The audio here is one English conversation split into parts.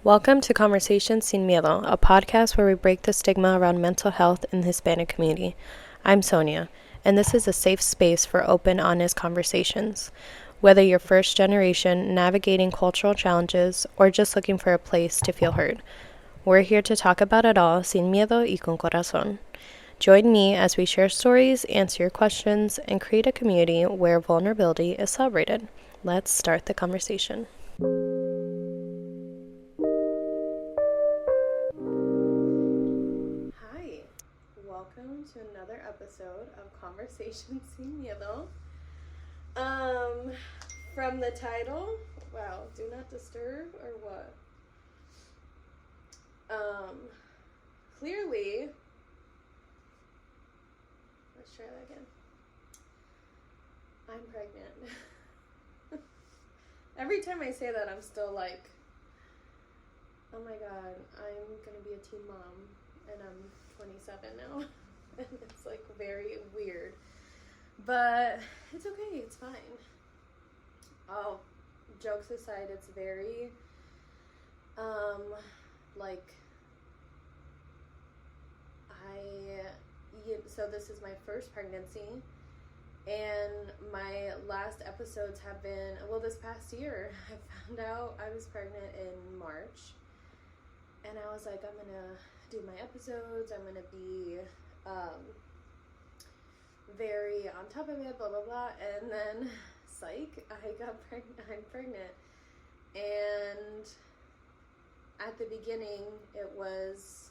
Welcome to Conversations Sin Miedo, a podcast where we break the stigma around mental health in the Hispanic community. I'm Sonia, and this is a safe space for open, honest conversations. Whether you're first generation, navigating cultural challenges, or just looking for a place to feel heard, we're here to talk about it all sin miedo y con corazón. Join me as we share stories, answer your questions, and create a community where vulnerability is celebrated. Let's start the conversation. Hi, welcome to another episode of Conversations Sin Miedo. From the title, wow, do not disturb or what? Clearly, let's try that again. I'm pregnant. Every time I say that, I'm still like, oh my god, I'm gonna be a teen mom, and I'm 27 now, and it's like very weird, but it's okay, it's fine. Oh, jokes aside, it's very, so this is my first pregnancy, and my last episodes have been, well, this past year, I found out I was pregnant in March, and I was like, I'm gonna do my episodes, I'm gonna be, very on top of it, blah, blah, blah, and then, psych, I'm pregnant, and at the beginning, it was,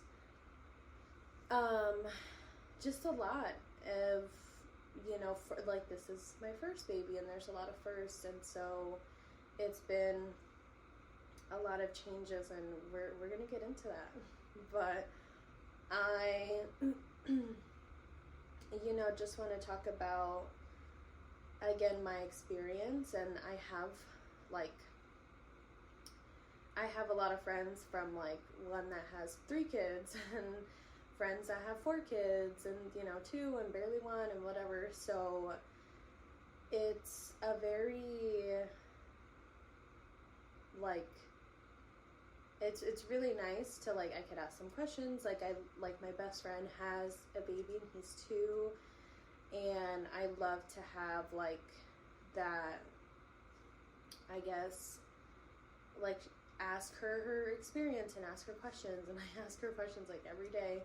just a lot of, this is my first baby, and there's a lot of firsts, and so it's been a lot of changes, and we're gonna get into that, but I, just want to talk about, again, my experience, and I have a lot of friends from, one that has 3 kids, and friends that have 4 kids, and, 2, and barely 1, and whatever, so it's a very, it's really nice to, I could ask some questions, my best friend has a baby, and he's 2, and I love to have, that, I guess, ask her experience, and ask her questions, and I ask her questions, every day,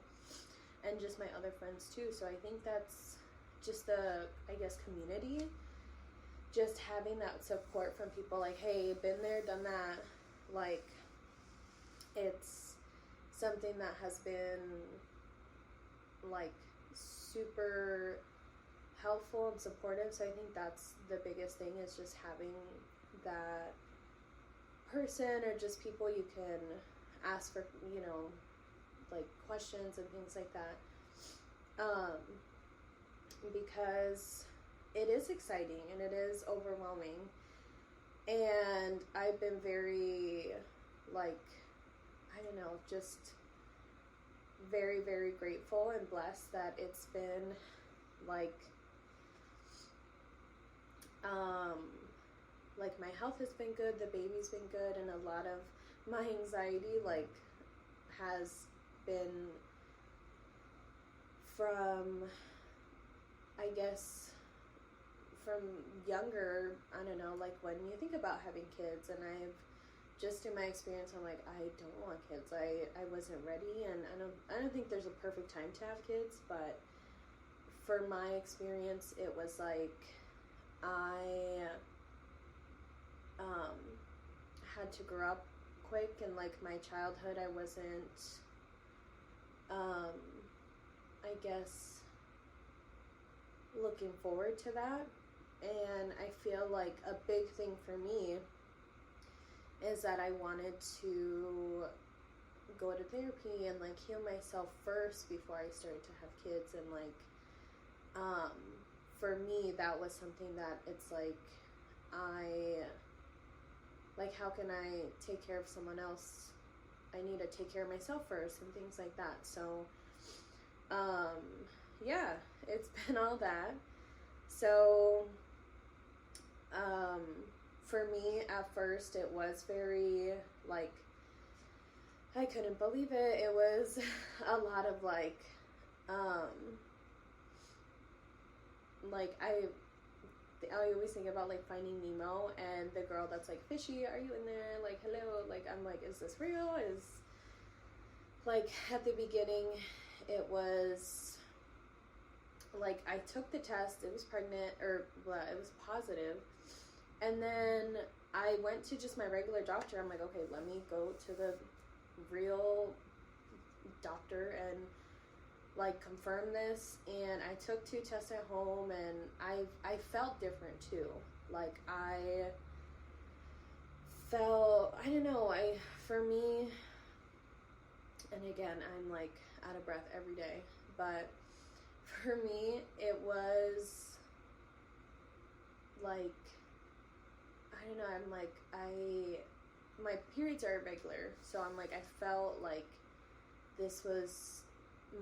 and just my other friends, too, so I think that's just the, I guess, community, just having that support from people, hey, been there, done that, it's something that has been, super helpful and supportive, so I think that's the biggest thing, is just having that person, or just people you can ask for, questions and things like that, because it is exciting, and it is overwhelming, and I've been very, just very, very grateful and blessed that it's been, my health has been good, the baby's been good, and a lot of my anxiety, has been from, I guess, from younger, I don't know, when you think about having kids, and I've, just in my experience, I'm I don't want kids, I wasn't ready, and I don't think there's a perfect time to have kids, but for my experience, it was I had to grow up quick, and my childhood, I wasn't, I guess, looking forward to that, and I feel a big thing for me is that I wanted to go to therapy and heal myself first before I started to have kids, and for me, that was something that it's how can I take care of someone else? I need to take care of myself first, and things like that. So, yeah, it's been all that. So, for me, at first, it was very, I couldn't believe it. It was a lot of like I always think about like Finding Nemo and the girl that's like, Fishy, are you in there? Like, hello. Like, I'm like, is this real? Is like at the beginning, it was like I took the test. It was pregnant, or well, it was positive, and then I went to just my regular doctor. I'm like, okay, let me go to the real doctor and like confirm this. And I took 2 tests at home, and I felt different too. Like I felt, I don't know, for me, and again, I'm like out of breath every day, but for me it was like, I don't know, I'm like, my periods are irregular, so I'm like, I felt like this was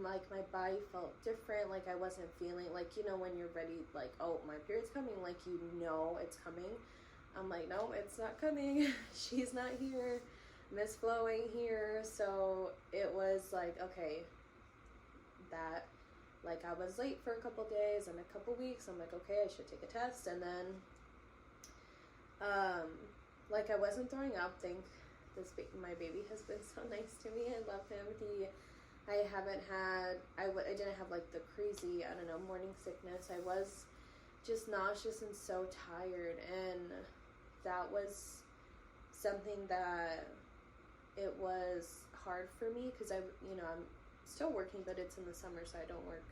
like, my body felt different, like I wasn't feeling like, you know, when you're ready, like, oh, my period's coming, like, you know it's coming. I'm like, no, it's not coming. She's not here. Miss Flo ain't here. So it was like, okay, that, like, I was late for a couple days and a couple weeks. I'm like, okay, I should take a test. And then like, I wasn't throwing up. My baby has been so nice to me. I love him. I didn't have like the crazy, I don't know, morning sickness. I was just nauseous and so tired, and that was something that it was hard for me, because I'm still working, but it's in the summer, so I don't work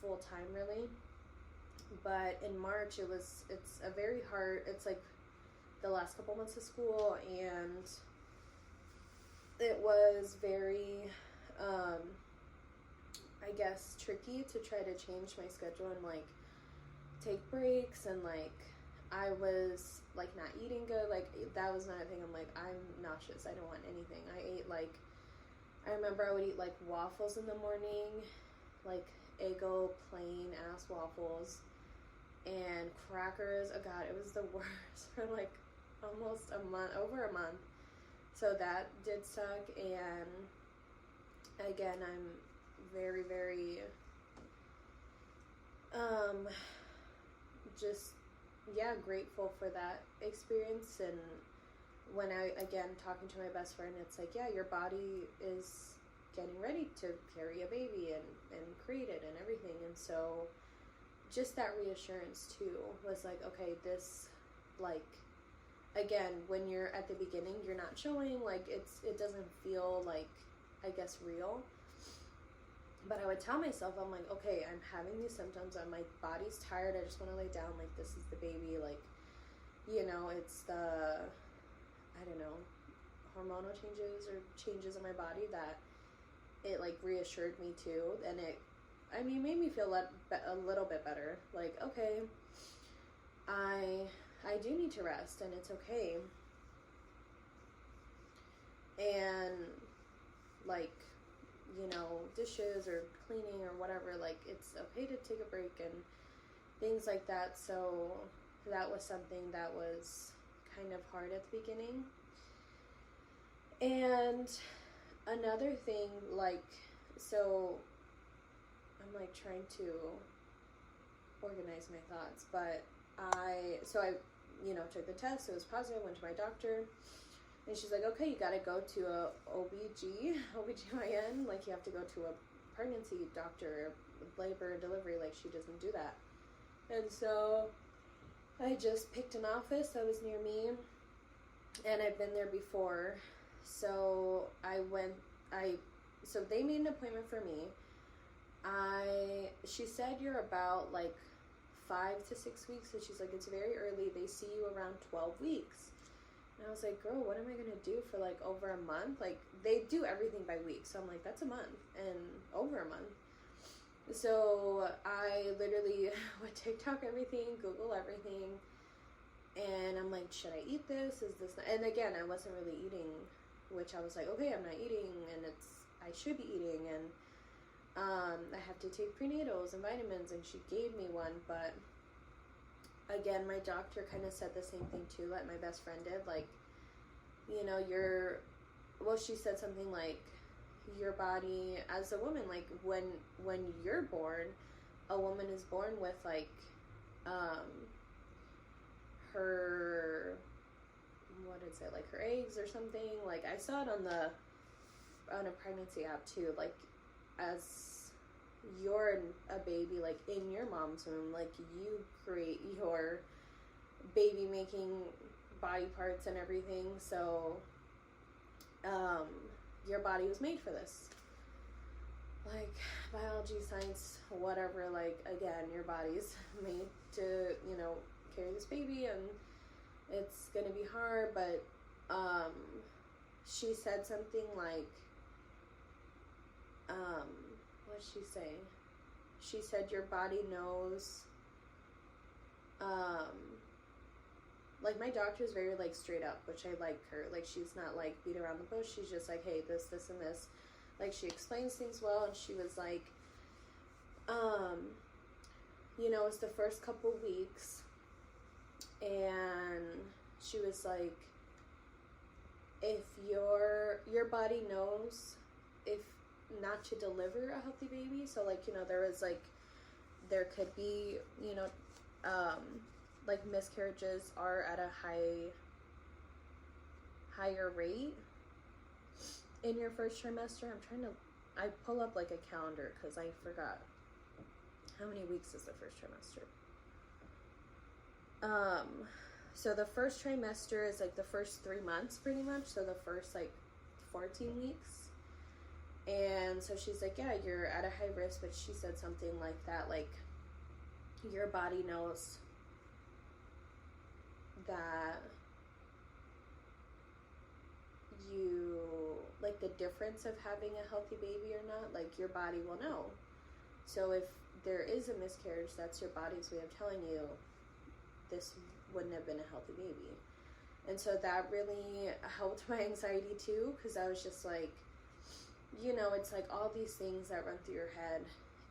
full time really. But in March, it's a very hard, it's like the last couple months of school, and it was very I guess tricky to try to change my schedule and like take breaks, and like I was like not eating good. Like that was another thing. I'm like, I'm nauseous, I don't want anything. I remember I would eat like waffles in the morning, like Eggo plain ass waffles, and crackers. Oh god, it was the worst for like almost over a month. So that did suck. And again, I'm very, very just, yeah, grateful for that experience. And when I, again, talking to my best friend, it's like, yeah, your body is getting ready to carry a baby and create it and everything. And so just that reassurance too was like, okay, this, like, again, when you're at the beginning, you're not showing, like, it doesn't feel like, I guess, real. But I would tell myself, I'm like, okay, I'm having these symptoms, and my body's tired, I just want to lay down, like, this is the baby, like, you know, it's the, I don't know, hormonal changes or changes in my body that it, like, reassured me too. And it, I mean, made me feel a little bit better. Like, okay, I do need to rest, and it's okay. And, like, you know, dishes or cleaning or whatever, like, it's okay to take a break and things like that. So that was something that was kind of hard at the beginning. And another thing, like, so I'm like trying to organize my thoughts, but I took the test, it was positive, went to my doctor, and she's like, okay, you gotta go to a OBGYN, like, you have to go to a pregnancy doctor, labor, delivery, like, she doesn't do that. And so I just picked an office that was near me, and I've been there before, so so they made an appointment for me. She said you're about, like, 5 to 6 weeks, and she's like, it's very early, they see you around 12 weeks. And I was like, girl, what am I gonna do for like over a month? Like, they do everything by week, so I'm like, that's a month, and over a month. So I literally would TikTok everything, Google everything, and I'm like, should I eat this? Is this not? And again, I wasn't really eating, which I was like, okay, I'm not eating, and I should be eating, and I have to take prenatals and vitamins, and she gave me one. But again, my doctor kind of said the same thing too, like my best friend did. Like, you know, she said something like, your body as a woman, like when you're born, a woman is born with like her, what is it, like her eggs or something. Like I saw it on a pregnancy app too, like as you're a baby, like in your mom's womb, like you create your baby making body parts and everything. So your body was made for this, like biology, science, whatever. Like again, your body's made to, you know, carry this baby, and it's gonna be hard. But she said something like, what'd she say? She said your body knows, like my doctor's very like straight up, which I like her. Like she's not like beat around the bush. She's just like, hey, this and this. Like she explains things well, and she was like, you know, it's the first couple weeks, and she was like, if your body knows if not to deliver a healthy baby. So like, you know, there could be, you know, like miscarriages are at a higher rate in your first trimester. I pull up like a calendar because I forgot how many weeks is the first trimester. So the first trimester is like the first 3 months pretty much. So the first like 14 weeks. And so she's like, yeah, you're at a high risk, but she said something like that, like your body knows that you, like the difference of having a healthy baby or not, like your body will know. So if there is a miscarriage, that's your body's way of telling you this wouldn't have been a healthy baby. And so that really helped my anxiety too, because I was just like, you know, it's like all these things that run through your head,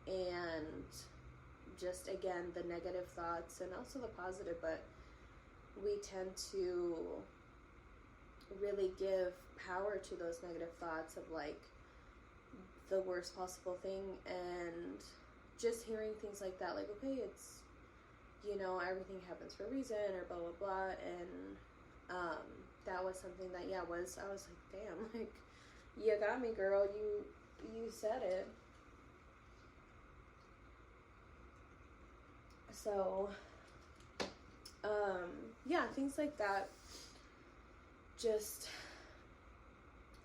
and just again the negative thoughts and also the positive, but we tend to really give power to those negative thoughts of like the worst possible thing. And just hearing things like that, like, okay, it's, you know, everything happens for a reason, or blah blah blah. And that was something that I was like, damn, like you got me, girl, you said it. So things like that, just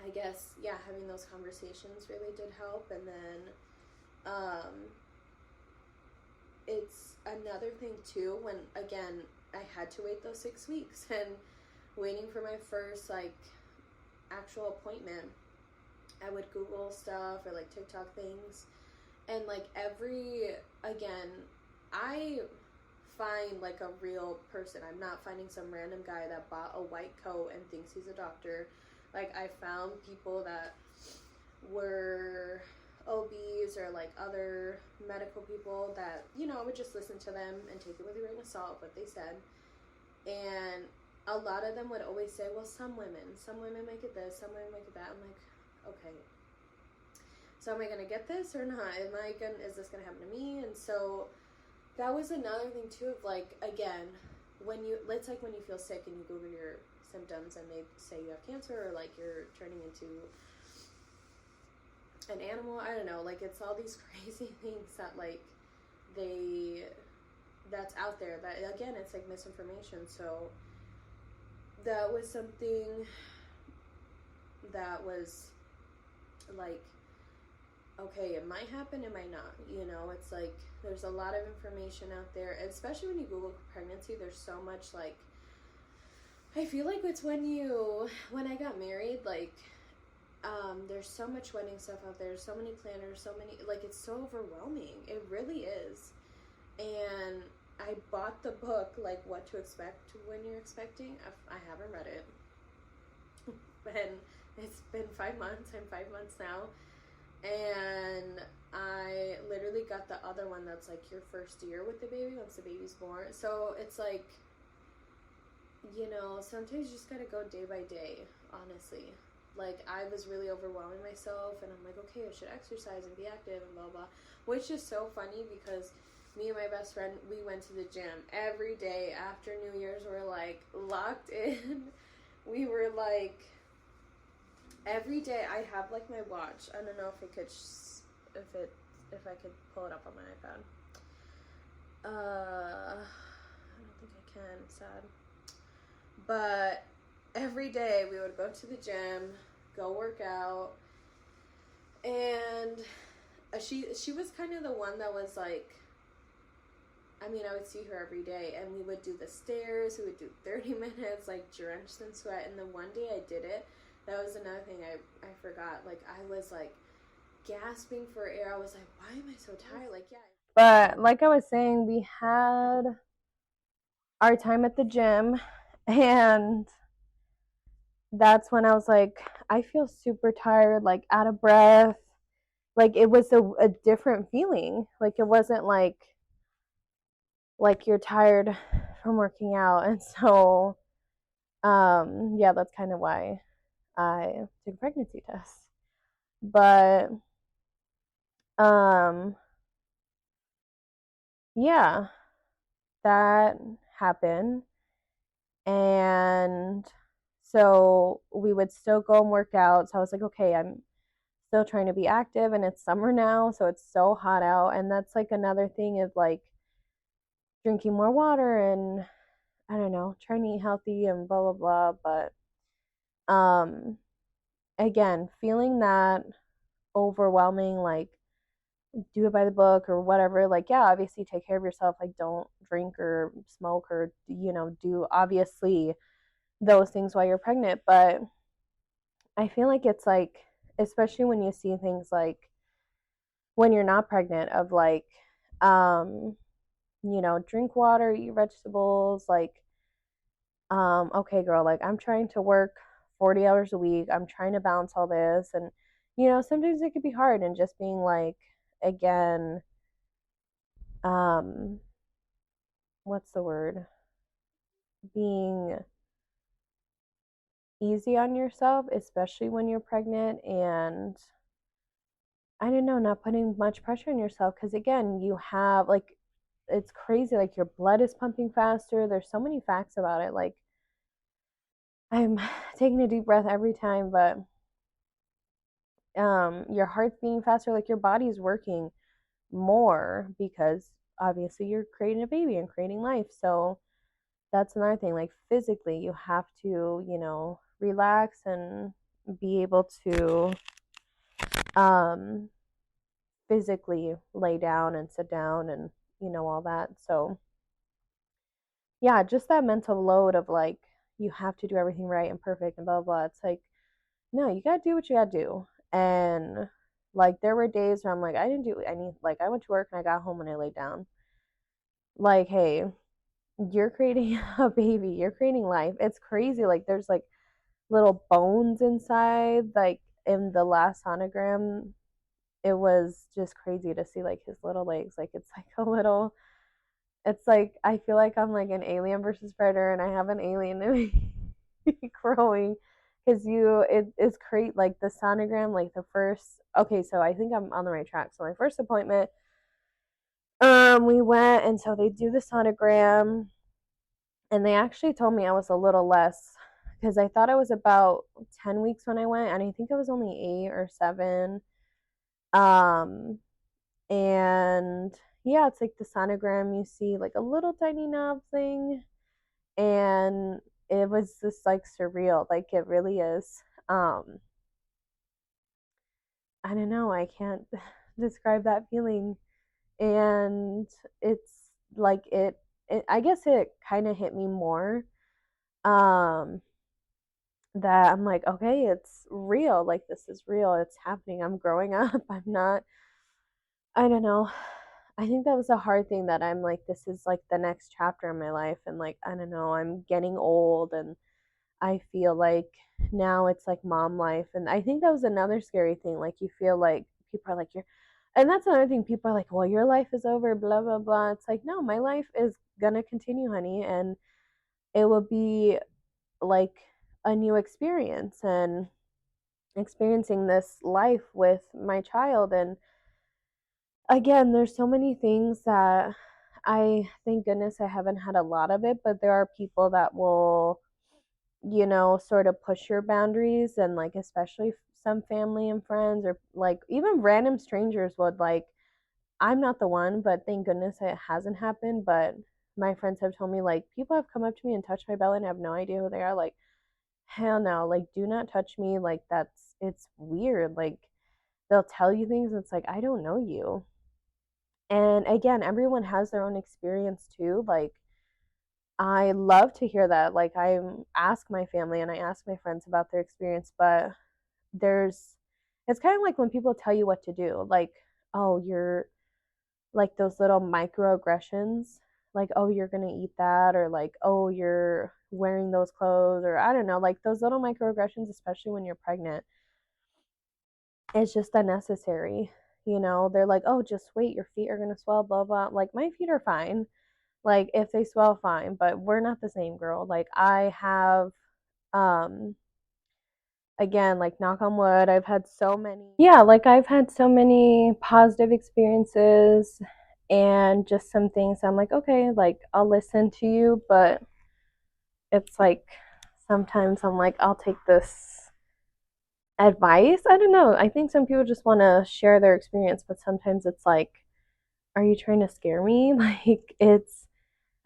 I guess having those conversations really did help. And then it's another thing too, when again I had to wait those 6 weeks and waiting for my first like actual appointment, I would Google stuff or like TikTok things, and like I find like a real person. I'm not finding some random guy that bought a white coat and thinks he's a doctor. Like I found people that were OBs or like other medical people that, you know, I would just listen to them and take it with a grain of salt, what they said. And a lot of them would always say, well, some women make it this, some women make it that. I'm like, okay, so am I gonna get this or not? Is this gonna happen to me? And so that was another thing too, of like, again, it's like when you feel sick and you Google your symptoms and they say you have cancer, or like you're turning into an animal. I don't know, like it's all these crazy things that like that's out there, that again, it's like misinformation. So that was something that was like, okay, it might happen, it might not, you know. It's like there's a lot of information out there, especially when you Google pregnancy. There's so much, like, I feel like it's when I got married, like there's so much wedding stuff out there, so many planners, so many, like, it's so overwhelming. It really is. And I bought the book, like, What to Expect When You're Expecting. I haven't read it. And it's been 5 months. I'm 5 months now. And I literally got the other one that's, like, your first year with the baby, once the baby's born. So it's, like, sometimes you just gotta go day by day, honestly. Like, I was really overwhelming myself, and I'm like, okay, I should exercise and be active and blah, blah. Which is so funny because me and my best friend, we went to the gym every day after New Year's. We're like locked in. We were like, every day I have like my watch. I don't know if it could, if I could pull it up on my iPad. I don't think I can. Sad. But every day we would go to the gym, go work out, and she was kind of the one that was like, I mean, I would see her every day, and we would do the stairs. We would do 30 minutes, like drenched in sweat. And the one day I did it, that was another thing I forgot. Like, I was like gasping for air. I was like, why am I so tired? Like, yeah. But like I was saying, we had our time at the gym, and that's when I was like, I feel super tired, like out of breath. Like, it was a different feeling. Like, it wasn't like you're tired from working out. And so, yeah, that's kind of why I took a pregnancy test. But, um, yeah, that happened. And so we would still go and work out. So I was like, okay, I'm still trying to be active, and it's summer now, so it's so hot out. And that's like another thing of like drinking more water, and I don't know, trying to eat healthy and blah blah blah. But again, feeling that overwhelming, like do it by the book or whatever, like yeah, obviously take care of yourself, like don't drink or smoke or do obviously those things while you're pregnant. But I feel like it's like, especially when you see things like when you're not pregnant, of like um drink water, eat vegetables, like okay girl, like I'm trying to work 40 hours a week, I'm trying to balance all this. And sometimes it could be hard, and just being like, again, um what's the word, being easy on yourself, especially when you're pregnant. And I don't know, not putting much pressure on yourself, because again, you have like, it's crazy, like your blood is pumping faster. There's so many facts about it. Like, I'm taking a deep breath every time, but your heart's beating faster, like your body's working more, because obviously you're creating a baby and creating life. So that's another thing, like physically you have to, relax and be able to um physically lay down and sit down and all that. So yeah, just that mental load of like, you have to do everything right and perfect and blah blah. It's like, no, you gotta do what you gotta do. And like, there were days where I'm like, I didn't do any, like I went to work and I got home and I laid down. Like, hey, you're creating a baby, you're creating life. It's crazy. Like, there's like little bones inside. Like, in the last sonogram, it was just crazy to see like his little legs. Like, it's like a little, it's like, I feel like I'm like an Alien versus Predator, and I have an alien in me growing. Because it's great. Like the sonogram, like the first, okay, so I think I'm on the right track. So my first appointment, we went, and so they do the sonogram, and they actually told me I was a little less, because I thought I was about 10 weeks when I went, and I think I was only 8 or 7. Um, and yeah, it's like the sonogram, you see like a little tiny knob thing, and it was just like surreal. Like, it really is. I don't know, I can't describe that feeling. And it's like, it I guess it kind of hit me more, um that I'm like, okay, it's real. Like, this is real. It's happening. I'm growing up. I'm not, I don't know. I think that was a hard thing, that I'm like, this is like the next chapter in my life. And like, I don't know, I'm getting old, and I feel like now it's like mom life. And I think that was another scary thing. Like, you feel like people are like, you're, and that's another thing. People are like, well, your life is over, blah, blah, blah. It's like, no, my life is gonna continue, honey. And it will be like a new experience and experiencing this life with my child. And again, there's so many things that I thank goodness I haven't had a lot of it, but there are people that will, sort of push your boundaries, and like especially some family and friends, or like even random strangers would like, I'm not the one, but thank goodness it hasn't happened. But my friends have told me like people have come up to me and touched my belly and I have no idea who they are. Like, hell no, like do not touch me. Like it's weird. Like they'll tell you things, and it's like I don't know you. And again, everyone has their own experience too. Like I love to hear that. Like I ask my family and I ask my friends about their experience, but there's it's kind of like when people tell you what to do. Like, oh, you're like those little microaggressions, like, oh, you're going to eat that, or like, oh, you're wearing those clothes, or I don't know, like those little microaggressions, especially when you're pregnant, it's just unnecessary. They're like, oh, just wait, your feet are going to swell, blah, blah. Like, my feet are fine. Like, if they swell, fine, but we're not the same, girl. Like, I have, um, again, like knock on wood, I've had so many, yeah, like I've had so many positive experiences, and just some things I'm like, okay, like I'll listen to you, but it's like sometimes I'm like, I'll take this advice. I don't know. I think some people just want to share their experience, but sometimes it's like, are you trying to scare me? Like,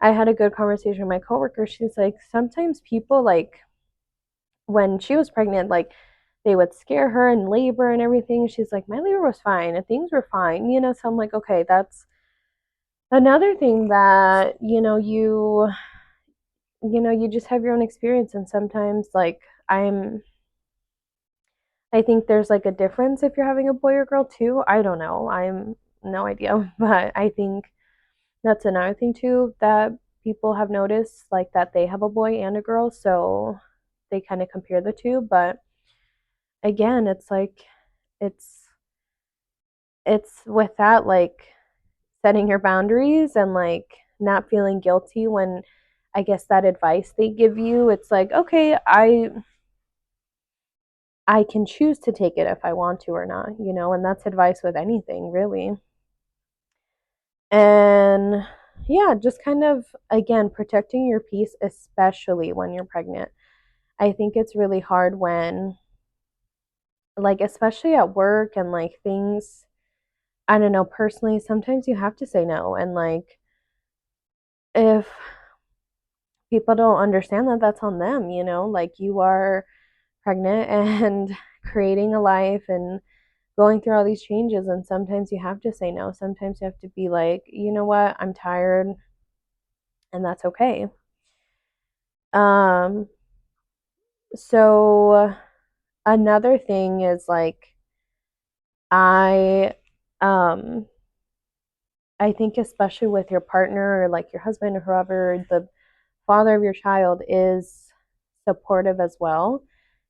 I had a good conversation with my coworker. She's like, sometimes people like when she was pregnant, like they would scare her in labor and everything. She's like, my labor was fine and things were fine. So I'm like, okay, that's another thing that, you just have your own experience. And sometimes like I think there's like a difference if you're having a boy or girl too. I don't know. I'm no idea. But I think that's another thing too that people have noticed, like that they have a boy and a girl. So they kind of compare the two. But again, it's like, it's it's with that, like setting your boundaries and like not feeling guilty when I guess that advice they give you, it's like, okay, I can choose to take it if I want to or not, and that's advice with anything, really. And yeah, just kind of again protecting your peace, especially when you're pregnant. I think it's really hard when, like, especially at work and like things, I don't know, personally, sometimes you have to say no. And like, if people don't understand that, that's on them, like you are pregnant and creating a life and going through all these changes, and sometimes you have to say no. Sometimes you have to be like, you know what, I'm tired, and that's okay. um so another thing is like, i um I think especially with your partner or like your husband or whoever, the father of your child is supportive as well.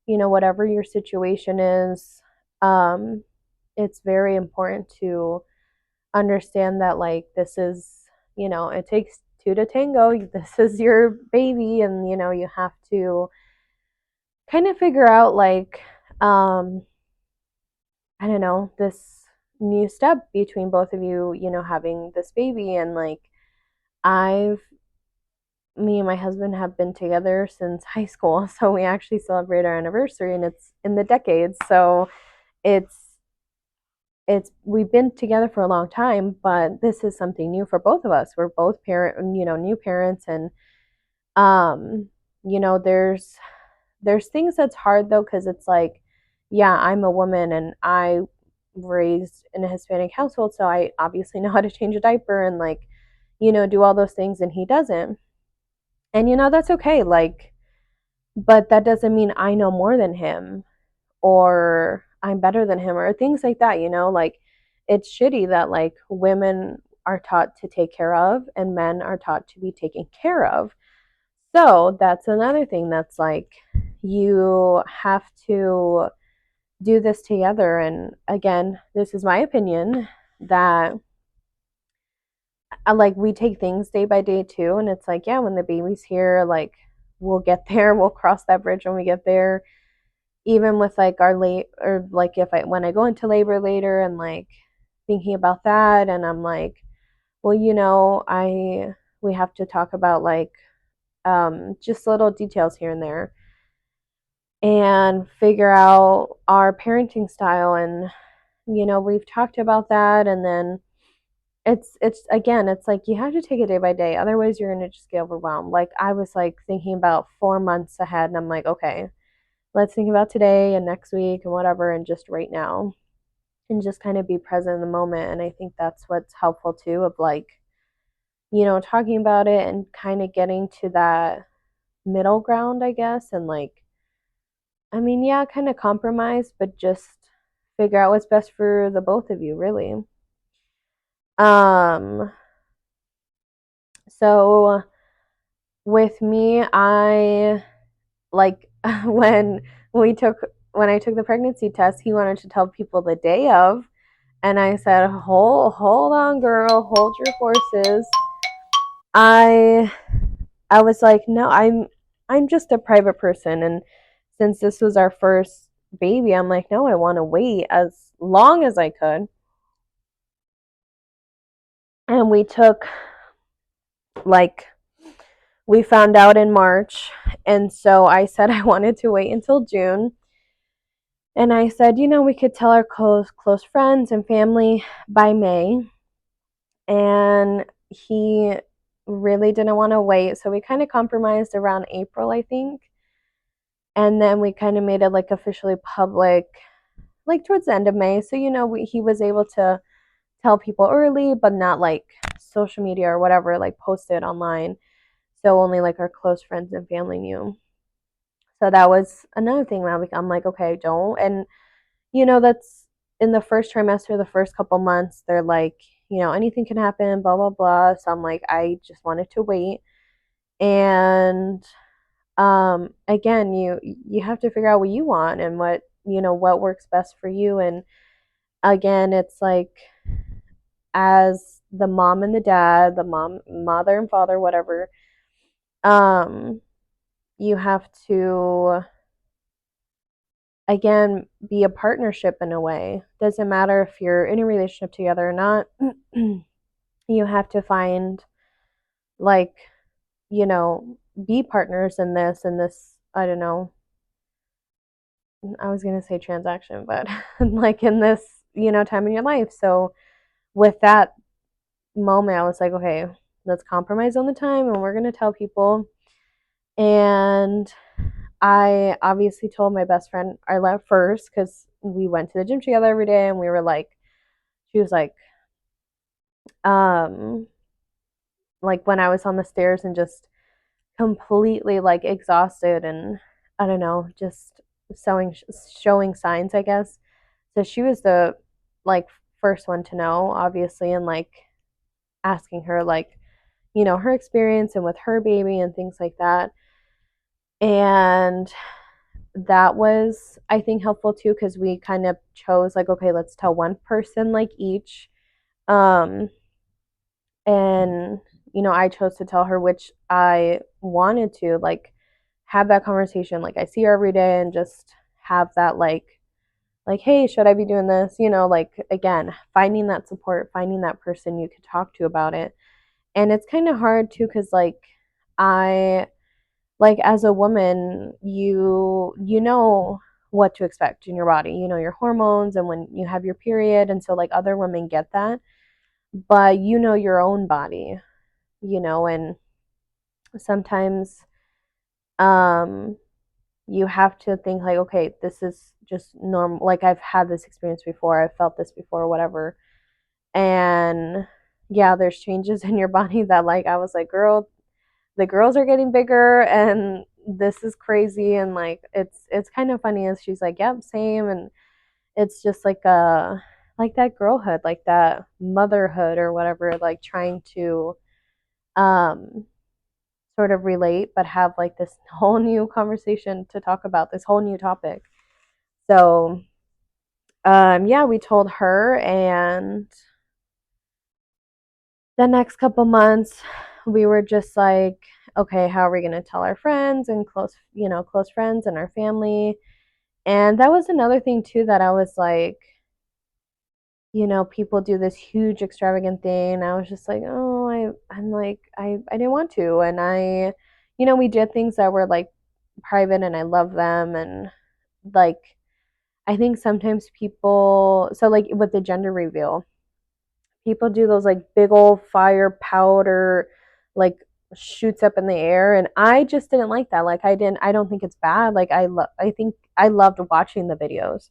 Whatever your situation is, um, it's very important to understand that, like, this is, it takes two to tango. This is your baby, and, you have to kind of figure out, like, I don't know, this new step between both of you, having this baby. And, like, I've me and my husband have been together since high school, so we actually celebrate our anniversary, and it's in the decades. So it's we've been together for a long time, but this is something new for both of us. We're both new parents. And um there's things that's hard though, because it's like, yeah, I'm a woman and I raised in a Hispanic household, so I obviously know how to change a diaper and like, do all those things, and he doesn't. And that's okay. Like, but that doesn't mean I know more than him, or I'm better than him, or things like that, like it's shitty that like women are taught to take care of and men are taught to be taken care of. So that's another thing that's like, you have to do this together. And again, this is my opinion, that like we take things day by day too. And it's like, yeah, when the baby's here, like we'll get there. We'll cross that bridge when we get there. Even with like our late, or like if I when I go into labor later and like thinking about that, and I'm like, well, I we have to talk about like just little details here and there and figure out our parenting style. And we've talked about that. And then it's again, it's like you have to take it day by day, otherwise you're going to just get overwhelmed. Like I was like thinking about 4 months ahead, and I'm like, okay, let's think about today and next week and whatever, and just right now, and just kind of be present in the moment. And I think that's what's helpful too, of like talking about it and kind of getting to that middle ground, I guess. And like, I mean, yeah, kind of compromise, but just figure out what's best for the both of you, really. Um, so with me, I like when we took when I took the pregnancy test, he wanted to tell people the day of, and I said, hold on, girl, hold your horses. I I was like, no, I'm just a private person, and since this was our first baby, I'm like, no, I want to wait as long as I could. And like we found out in March, and so I said I wanted to wait until June. And I said, we could tell our close friends and family by May. And he really didn't want to wait, so we kind of compromised around April, I think. And then we kind of made it like officially public like towards the end of May. So he was able to tell people early, but not like social media or whatever, like post it online. So only like our close friends and family knew. So that was another thing that I'm like, okay, don't. And that's in the first trimester, the first couple months, they're like, anything can happen, blah blah blah. So I'm like, I just wanted to wait. And again, you have to figure out what you want and what works best for you. And again, it's like, as the mom and the dad, the mother and father, whatever, um, you have to again be a partnership in a way. Doesn't matter if you're in a relationship together or not. You have to find like, be partners in this, I don't know. I was gonna say transaction, but like in this, time in your life. So with that moment, I was like, okay, let's compromise on the time, and we're gonna tell people. And I obviously told my best friend I left first because we went to the gym together every day, and we were like, she was um, like when I was on the stairs and just completely like exhausted, and I don't know, just showing signs, I guess. So she was the like first one to know, obviously, and like asking her like, her experience and with her baby and things like that. And that was, I think, helpful too, because we kind of chose like, okay, let's tell one person like each. Um, and I chose to tell her which I wanted to like have that conversation. Like I see her every day, and just have that like, hey, should I be doing this? Like again, finding that support, finding that person you could talk to about it. And it's kind of hard too, because I like as a woman, you know what to expect in your body. You know your hormones and when you have your period, and so like other women get that, but your own body, and sometimes um you have to think like, okay, this is just normal. Like I've had this experience before, I've felt this before, whatever. And yeah, there's changes in your body that like I was like, girl, the girls are getting bigger, and this is crazy. And like it's kind of funny as she's like, yep, same. And it's just like that girlhood, like that motherhood or whatever, like trying to um sort of relate, but have like this whole new conversation to talk about this whole new topic. So yeah, we told her. And the next couple months we were just like, okay, how are we going to tell our friends and close friends and our family? And that was another thing too that I was like, people do this huge extravagant thing. And I was just like, oh, I'm like, I didn't want to. And we did things that were like private and I love them. And like, I think sometimes people, so like with the gender reveal, people do those like big old fire powder, like shoots up in the air. And I just didn't like that. Like, I don't think it's bad. Like, I think I loved watching the videos,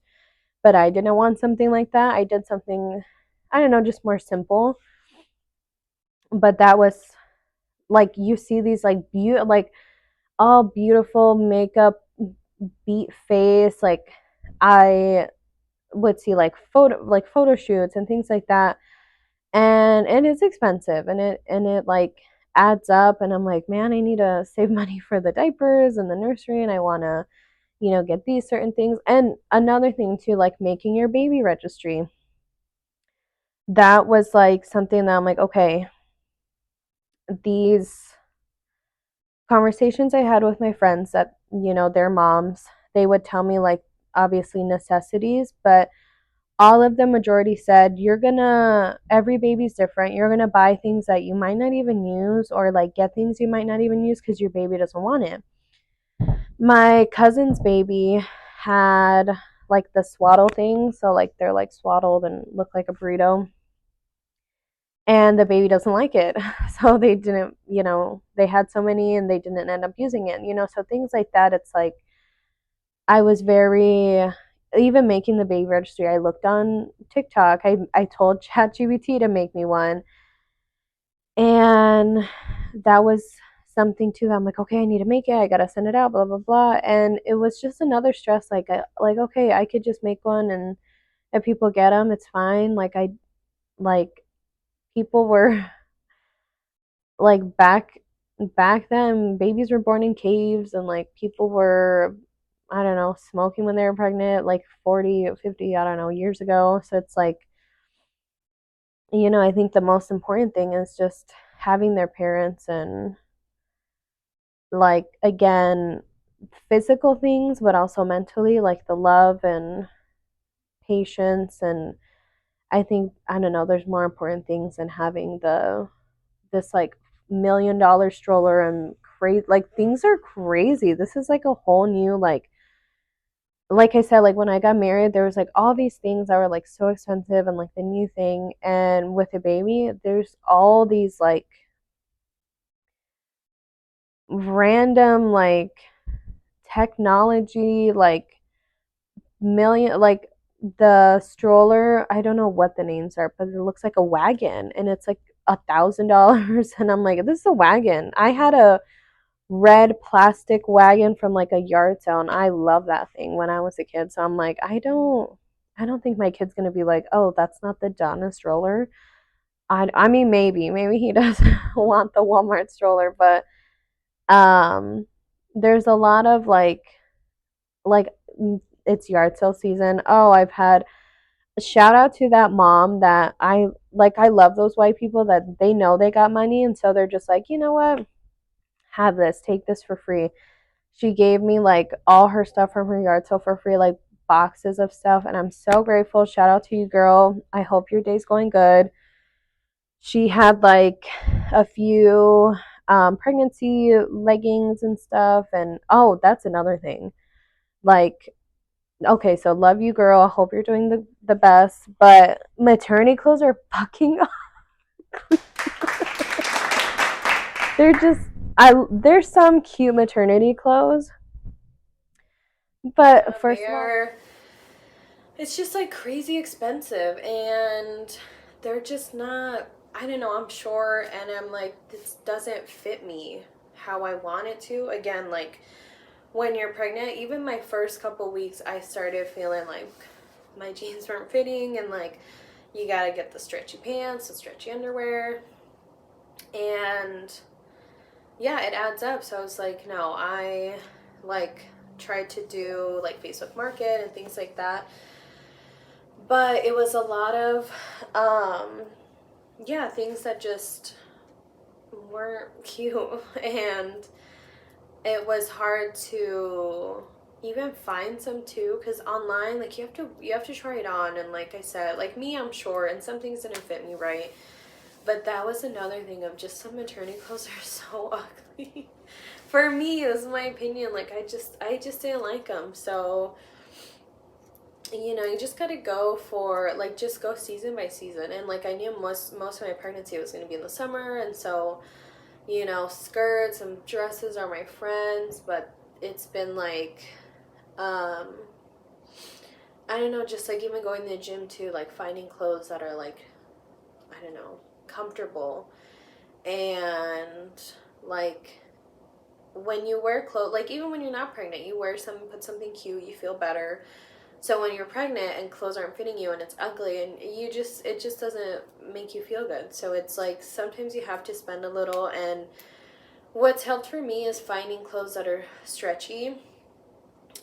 but I didn't want something like that. I did something, I don't know, just more simple. But that was like, you see these like like all beautiful makeup, beat face. Like, I would see like photo shoots and things like that, and it's expensive, and it like adds up, and I'm like, man, I need to save money for the diapers and the nursery, and I want to get these certain things. And another thing too, like making your baby registry, that was like something that I'm like, okay, these conversations I had with my friends that, their moms, they would tell me like obviously necessities, but all of the majority said, every baby's different. You're gonna buy things that you might not even use, or like get things you might not even use because your baby doesn't want it. My cousin's baby had like the swaddle thing, so like they're like swaddled and look like a burrito, and the baby doesn't like it. So they didn't, they had so many and they didn't end up using it, so things like that. It's like, I was very, even making the baby registry, I looked on TikTok. I told ChatGPT to make me one. And that was something too that I'm like, okay, I need to make it. I gotta send it out, blah blah blah. And it was just another stress. Like okay, I could just make one, and if people get them, it's fine. Like people were like back then, babies were born in caves, and like people were, I don't know, smoking when they were pregnant, like 40 or 50, I don't know, years ago. So it's like, I think the most important thing is just having their parents, and like, again, physical things, but also mentally, like the love and patience. And I think, I don't know, there's more important things than having this like $1 million stroller and crazy, like things are crazy. This is like a whole new, like I said, like when I got married, there was like all these things that were like so expensive and like the new thing. And with a baby, there's all these like random like technology, like the stroller. I don't know what the names are, but it looks like a wagon, and it's like $1,000. And I'm like, this is a wagon. I had a red plastic wagon from like a yard sale, and I love that thing when I was a kid. So I'm like, I don't think my kid's gonna be like, oh, that's not the Donna stroller. I mean, maybe he does want the Walmart stroller, but um there's a lot of like it's yard sale season. Oh, I've had shout out to that mom that I love those white people that they know they got money, and so they're just like, you know what, have this, take this for free. She gave me like all her stuff from her yard sale for free, like boxes of stuff, and I'm so grateful. Shout out to you, girl. I hope your day's going good. She had like a few pregnancy leggings and stuff, and oh, that's another thing. Like, okay, so love you, girl. I hope you're doing the best, but maternity clothes are fucking. They're just, there's some cute maternity clothes, but first of all, it's just like crazy expensive, and they're just not, I don't know, I'm sure, and I'm like, this doesn't fit me how I want it to. Again, like when you're pregnant, even my first couple weeks, I started feeling like my jeans weren't fitting, and like you gotta get the stretchy pants, the stretchy underwear, and yeah, it adds up. So I was like, no, I like tried to do like Facebook Market and things like that, but it was a lot of yeah, things that just weren't cute. And it was hard to even find some too, because online, like, you have to try it on. And like I said, like me, I'm short and some things didn't fit me right. But that was another thing of just some maternity clothes are so ugly. For me, it was my opinion. Like I just didn't like them. So you just gotta go for like just go season by season. And like I knew most of my pregnancy was gonna be in the summer, and so skirts and dresses are my friends. But it's been like I don't know, just like even going to the gym too, like finding clothes that are like, I don't know, comfortable. And like when you wear clothes, like even when you're not pregnant, you wear something, put something cute, you feel better. So when you're pregnant and clothes aren't fitting you and it's ugly and it just doesn't make you feel good. So it's like sometimes you have to spend a little. And what's helped for me is finding clothes that are stretchy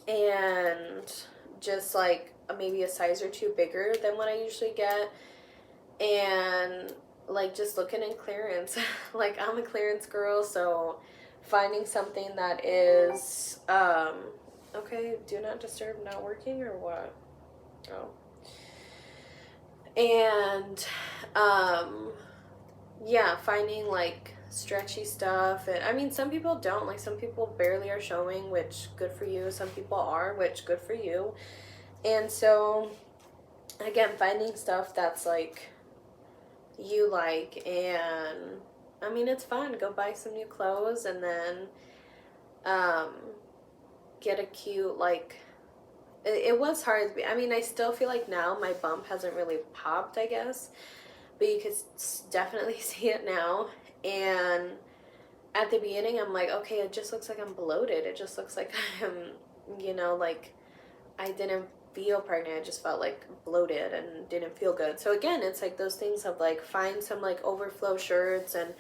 and just like maybe a size or two bigger than what I usually get. And like just looking in clearance. Like I'm a clearance girl, so finding something that is okay, do not disturb not working or what? Oh. And yeah, finding like stretchy stuff. And I mean some people don't, like some people barely are showing, which good for you. Some people are, which good for you. And so again, finding stuff that's like you like. And I mean it's fun, go buy some new clothes and then get a cute like it was hard. I mean I still feel like now my bump hasn't really popped, I guess, but you could definitely see it now. And at the beginning I'm like, okay, it just looks like I'm bloated, it just looks like I'm like I didn't feel pregnant, I just felt like bloated and didn't feel good. So again, it's like those things of like find some like overflow shirts. And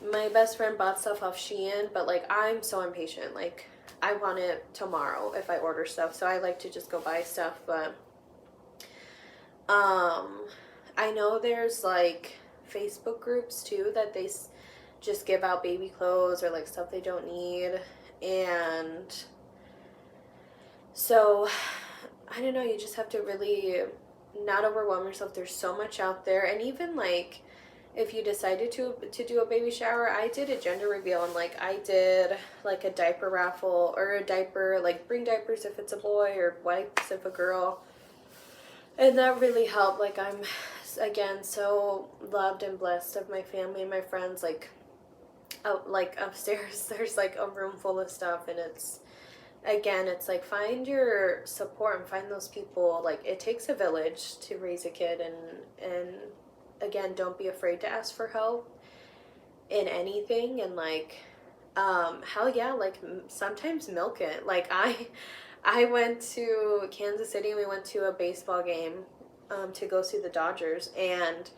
my best friend bought stuff off Shein, but like I'm so impatient, like I want it tomorrow if I order stuff, so I like to just go buy stuff. But I know there's like Facebook groups too that they just give out baby clothes or like stuff they don't need. And so I don't know, you just have to really not overwhelm yourself. There's so much out there. And even like if you decided to do a baby shower, I did a gender reveal, and like I did like a diaper raffle, or a diaper, like bring diapers if it's a boy or wipes if a girl. And that really helped. Like I'm again so loved and blessed of my family and my friends. Like out like upstairs there's like a room full of stuff. And it's again, it's like find your support and find those people. Like it takes a village to raise a kid. And again, don't be afraid to ask for help in anything. And like hell yeah, like sometimes milk it. Like I went to Kansas City and we went to a baseball game to go see the Dodgers. And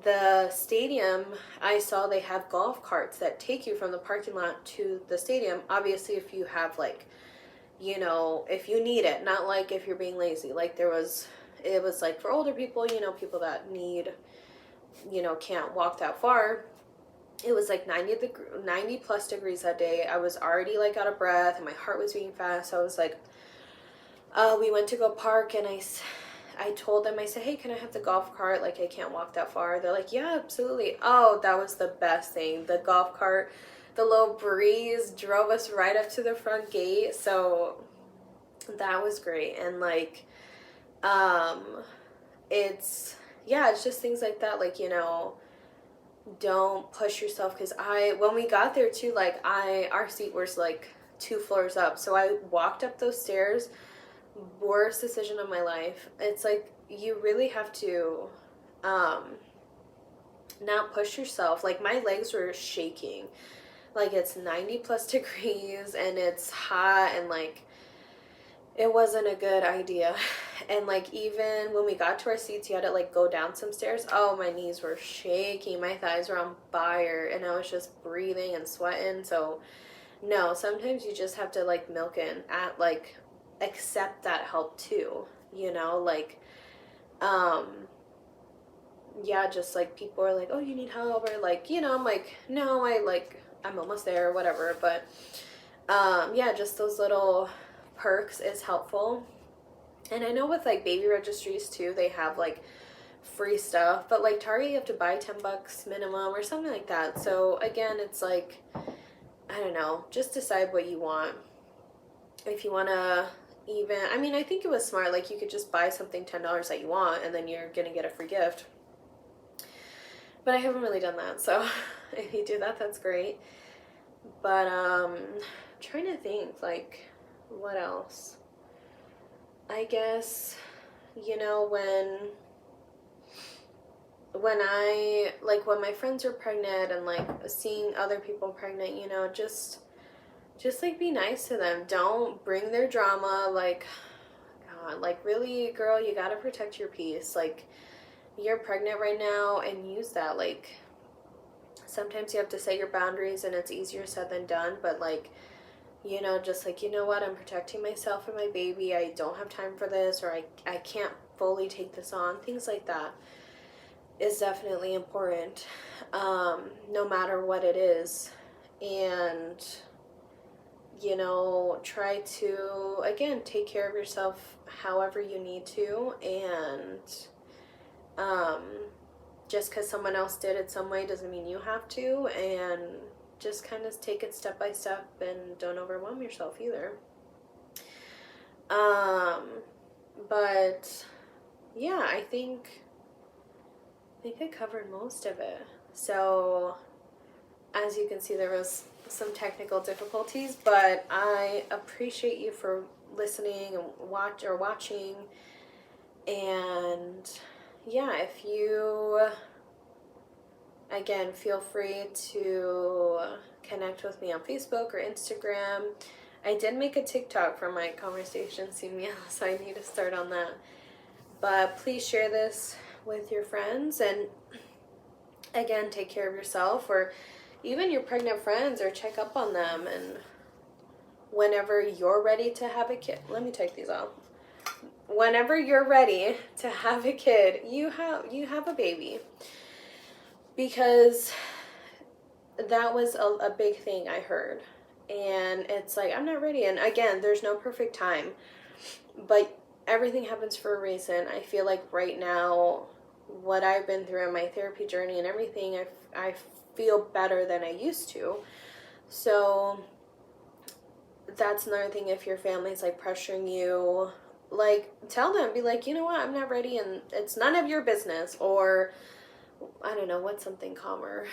the stadium, I saw they have golf carts that take you from the parking lot to the stadium. Obviously if you have like if you need it, not like if you're being lazy. Like it was like for older people, people that need can't walk that far. It was like 90 plus degrees that day. I was already like out of breath and my heart was beating fast. So I was like, we went to go park. And I told them, I said, hey, can I have the golf cart? Like I can't walk that far. They're like, yeah, absolutely. Oh, that was the best thing. The golf cart, the little breeze drove us right up to the front gate. So that was great. And like it's just things like that. Like don't push yourself. Because when we got there too, like our seat was like 2 floors up, so I walked up those stairs. Worst decision of my life. It's like you really have to not push yourself. Like my legs were shaking. Like it's 90 plus degrees and it's hot, and like it wasn't a good idea. And like even when we got to our seats, you had to like go down some stairs. Oh, my knees were shaking, my thighs were on fire, and I was just breathing and sweating. So no, sometimes you just have to like milk in at like accept that help too, like yeah, just like people are like, oh, you need help, or like, I'm like, no, I'm almost there or whatever. But yeah, just those little perks is helpful. And I know with like baby registries too, they have like free stuff, but like Target, you have to buy $10 minimum or something like that. So again, it's like, I don't know, just decide what you want. If you want to even, I mean, I think it was smart. Like, you could just buy something $10 that you want, and then you're going to get a free gift. But I haven't really done that. So if you do that, that's great. But trying to think, like, what else? I guess, when I, like, when my friends are pregnant and like seeing other people pregnant, just like be nice to them. Don't bring their drama. Like, God, like, really, girl, you gotta protect your peace. Like, you're pregnant right now, and use that. Like, sometimes you have to set your boundaries, and it's easier said than done. But like, just like, what, I'm protecting myself and my baby. I don't have time for this, or I can't fully take this on. Things like that is definitely important, no matter what it is. And try to, again, take care of yourself however you need to. And just because someone else did it some way doesn't mean you have to. And just kind of take it step by step, and don't overwhelm yourself either. But yeah, I think I covered most of it. So as you can see, there was some technical difficulties, but I appreciate you for listening and watching. And yeah, if you, again, feel free to connect with me on Facebook or Instagram. I did make a TikTok for my Conversations Sin Miedo, so I need to start on that. But please share this with your friends, and again, take care of yourself, or even your pregnant friends, or check up on them. And whenever you're ready to have a kid, let me take these off. Whenever you're ready to have a kid, you have a baby. Because that was a big thing I heard. And it's like, I'm not ready. And again, there's no perfect time, but everything happens for a reason. I feel like right now, what I've been through in my therapy journey and everything, I feel better than I used to. So that's another thing. If your family's like pressuring you, like, tell them, be like, you know what, I'm not ready, and it's none of your business. Or I don't know, what's something calmer?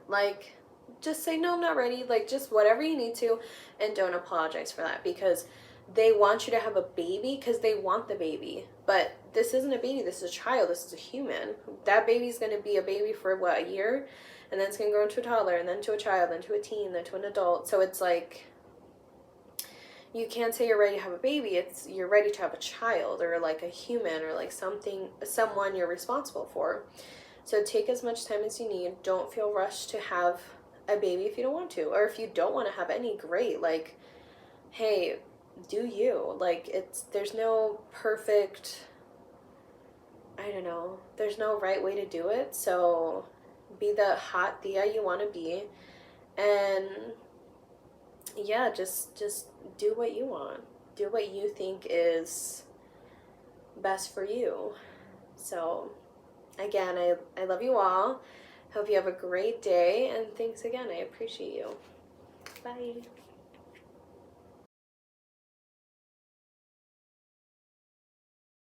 Like, just say, no, I'm not ready. Like, just whatever you need to, and don't apologize for that, because they want you to have a baby because they want the baby. But this isn't a baby. This is a child. This is a human. That baby's going to be a baby for, what, a year? And then it's going to grow into a toddler, and then to a child, then to a teen, then to an adult. So it's like, you can't say you're ready to have a baby. It's you're ready to have a child, or like a human, or like someone you're responsible for. So take as much time as you need. Don't feel rushed to have a baby if you don't want to. Or if you don't want to have any, great. Like, hey, do you. Like, there's no perfect, I don't know, there's no right way to do it. So be the hot Thea you want to be. And yeah, just do what you want. Do what you think is best for you. So again, I love you all. Hope you have a great day, and thanks again. I appreciate you. Bye.